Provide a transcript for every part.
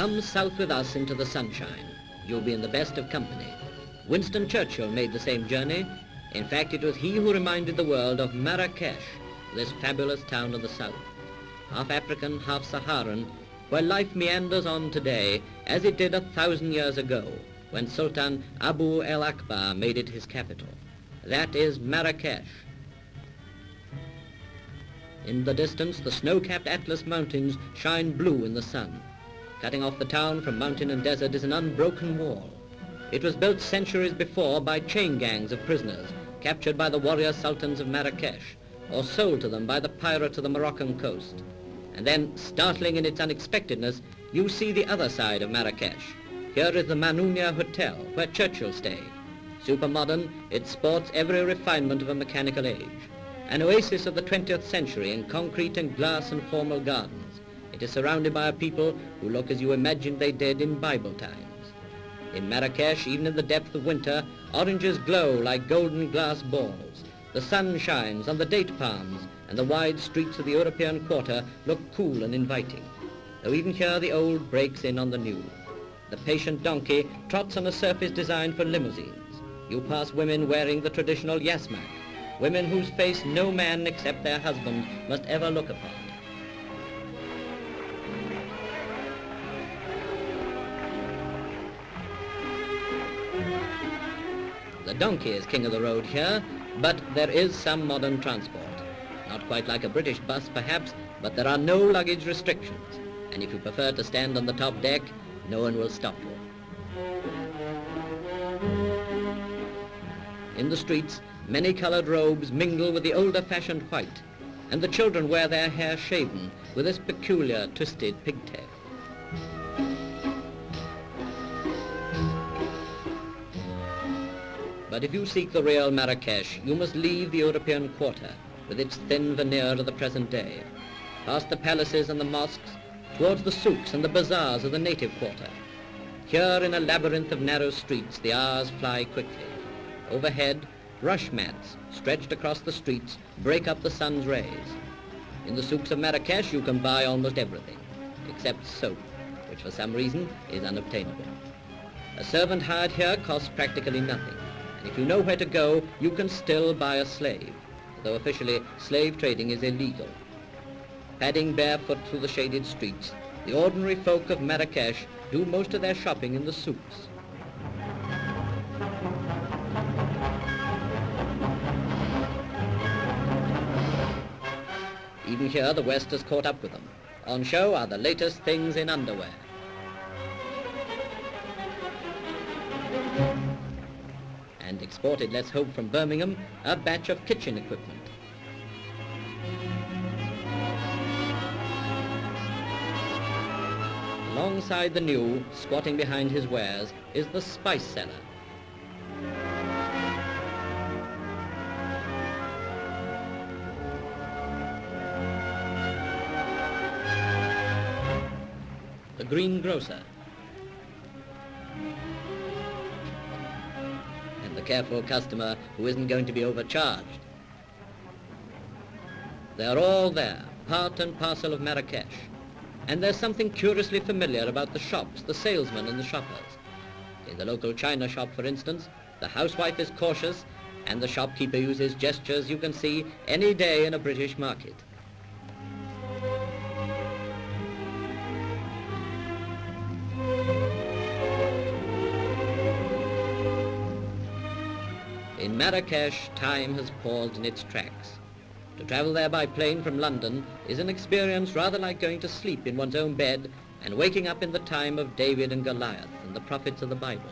Come south with us into the sunshine. You'll be in the best of company. Winston Churchill made the same journey. In fact, it was he who reminded the world of Marrakesh, this fabulous town of the south. Half African, half Saharan, where life meanders on today as it did 1,000 years ago, when Sultan Abu el-Akbar made it his capital. That is Marrakesh. In the distance, the snow-capped Atlas Mountains shine blue in the sun. Cutting off the town from mountain and desert is an unbroken wall. It was built centuries before by chain gangs of prisoners captured by the warrior sultans of Marrakesh, or sold to them by the pirates of the Moroccan coast. And then, startling in its unexpectedness, you see the other side of Marrakesh. Here is the Manounia Hotel, where Churchill stayed. Supermodern, it sports every refinement of a mechanical age. An oasis of the 20th century in concrete and glass and formal gardens. It is surrounded by a people who look as you imagined they did in Bible times. In Marrakesh, even in the depth of winter, oranges glow like golden glass balls. The sun shines on the date palms, and the wide streets of the European quarter look cool and inviting. Though even here the old breaks in on the new. The patient donkey trots on a surface designed for limousines. You pass women wearing the traditional yasmak, women whose face no man except their husband must ever look upon. The donkey is king of the road here, but there is some modern transport. Not quite like a British bus perhaps, but there are no luggage restrictions. And if you prefer to stand on the top deck, no one will stop you. In the streets, many-colored robes mingle with the older-fashioned white, and the children wear their hair shaven with this peculiar twisted pigtail. But if you seek the real Marrakesh, you must leave the European quarter with its thin veneer of the present day, past the palaces and the mosques, towards the souks and the bazaars of the native quarter. Here in a labyrinth of narrow streets, the hours fly quickly. Overhead, rush mats stretched across the streets break up the sun's rays. In the souks of Marrakesh, you can buy almost everything, except soap, which for some reason is unobtainable. A servant hired here costs practically nothing. And if you know where to go, you can still buy a slave, though officially slave trading is illegal. Padding barefoot through the shaded streets, the ordinary folk of Marrakesh do most of their shopping in the souks. Even here, the West has caught up with them. On show are the latest things in underwear. And exported, let's hope, from Birmingham, a batch of kitchen equipment. Alongside the new, squatting behind his wares, is the spice cellar. The greengrocer. And the careful customer who isn't going to be overcharged. They're all there, part and parcel of Marrakesh. And there's something curiously familiar about the shops, the salesmen and the shoppers. In the local china shop, for instance, the housewife is cautious and the shopkeeper uses gestures you can see any day in a British market. In Marrakesh, time has paused in its tracks. To travel there by plane from London is an experience rather like going to sleep in one's own bed and waking up in the time of David and Goliath and the prophets of the Bible.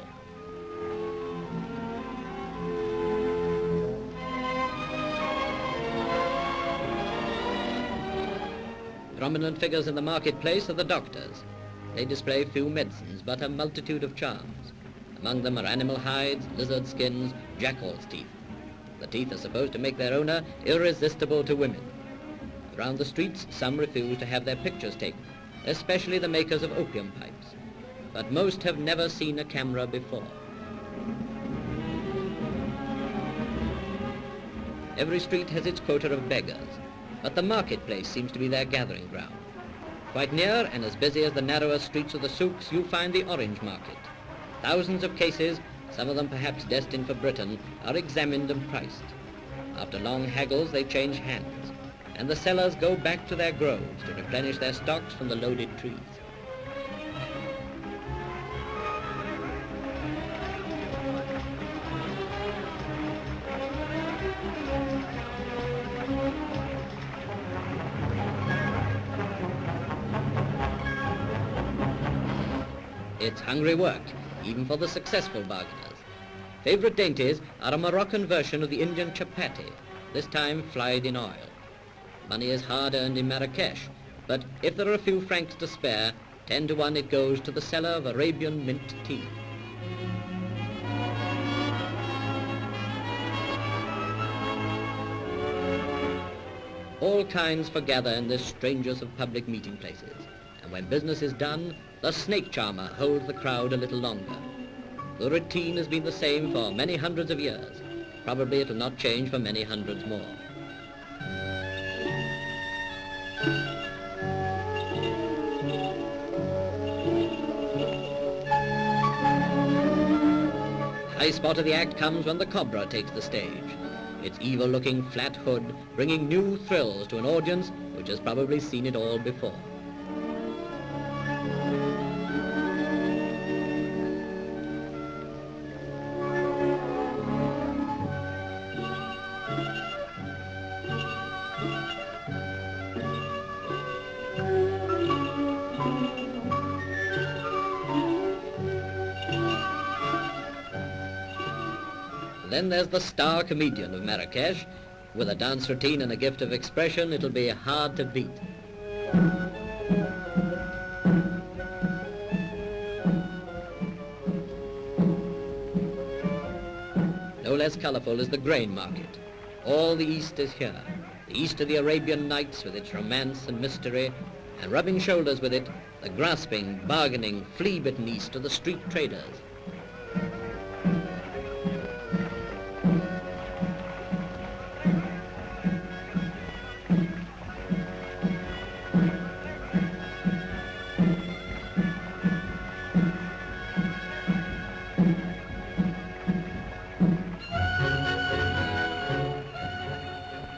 Prominent figures in the marketplace are the doctors. They display few medicines, but a multitude of charms. Among them are animal hides, lizard skins, jackal's teeth. The teeth are supposed to make their owner irresistible to women. Around the streets, some refuse to have their pictures taken, especially the makers of opium pipes. But most have never seen a camera before. Every street has its quota of beggars, but the marketplace seems to be their gathering ground. Quite near and as busy as the narrower streets of the souks, you find the orange market. Thousands of cases, some of them perhaps destined for Britain, are examined and priced. After long haggles, they change hands, and the sellers go back to their groves to replenish their stocks from the loaded trees. It's hungry work, even for the successful bargainers. Favorite dainties are a Moroccan version of the Indian chapati, this time fried in oil. Money is hard earned in Marrakesh, but if there are a few francs to spare, 10 to 1 it goes to the seller of Arabian mint tea. All kinds forgather in this strangest of public meeting places, and when business is done, the snake charmer holds the crowd a little longer. The routine has been the same for many hundreds of years. Probably it will not change for many hundreds more. High spot of the act comes when the cobra takes the stage. Its evil-looking flat hood bringing new thrills to an audience which has probably seen it all before. Then there's the star comedian of Marrakesh. With a dance routine and a gift of expression, it'll be hard to beat. No less colourful is the grain market. All the East is here. The East of the Arabian Nights with its romance and mystery, and rubbing shoulders with it, the grasping, bargaining, flea-bitten East of the street traders.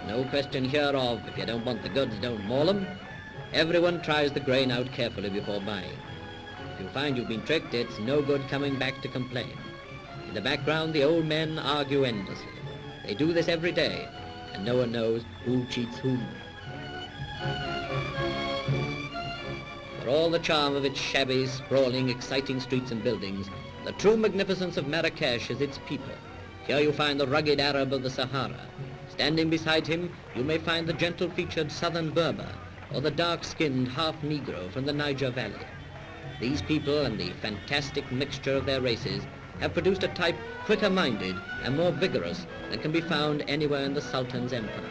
No question here of, if you don't want the goods, don't maul them. Everyone tries the grain out carefully before buying. If you find you've been tricked, it's no good coming back to complain. In the background, the old men argue endlessly. They do this every day, and no one knows who cheats whom. For all the charm of its shabby, sprawling, exciting streets and buildings, the true magnificence of Marrakesh is its people. Here you find the rugged Arab of the Sahara. Standing beside him, you may find the gentle-featured southern Berber, or the dark-skinned half-Negro from the Niger Valley. These people and the fantastic mixture of their races have produced a type quicker-minded and more vigorous than can be found anywhere in the Sultan's empire.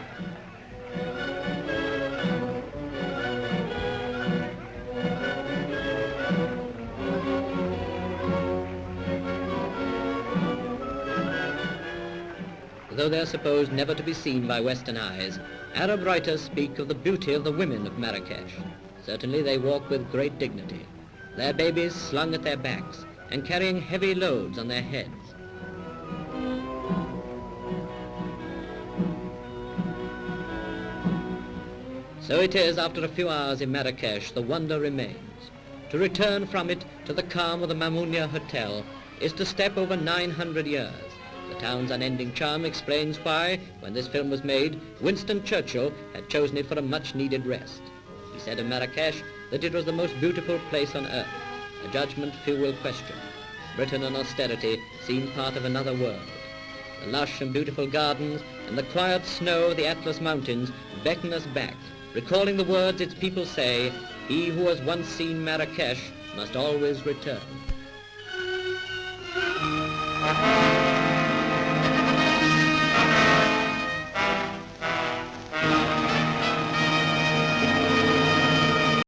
Though they are supposed never to be seen by Western eyes, Arab writers speak of the beauty of the women of Marrakesh. Certainly they walk with great dignity, their babies slung at their backs and carrying heavy loads on their heads. So it is, after a few hours in Marrakesh, the wonder remains. To return from it to the calm of the Mamounia Hotel is to step over 900 years. The town's unending charm explains why, when this film was made, Winston Churchill had chosen it for a much-needed rest. He said of Marrakesh that it was the most beautiful place on earth, a judgment few will question. Britain and austerity seem part of another world. The lush and beautiful gardens and the quiet snow of the Atlas Mountains beckon us back, recalling the words its people say, "He who has once seen Marrakesh must always return."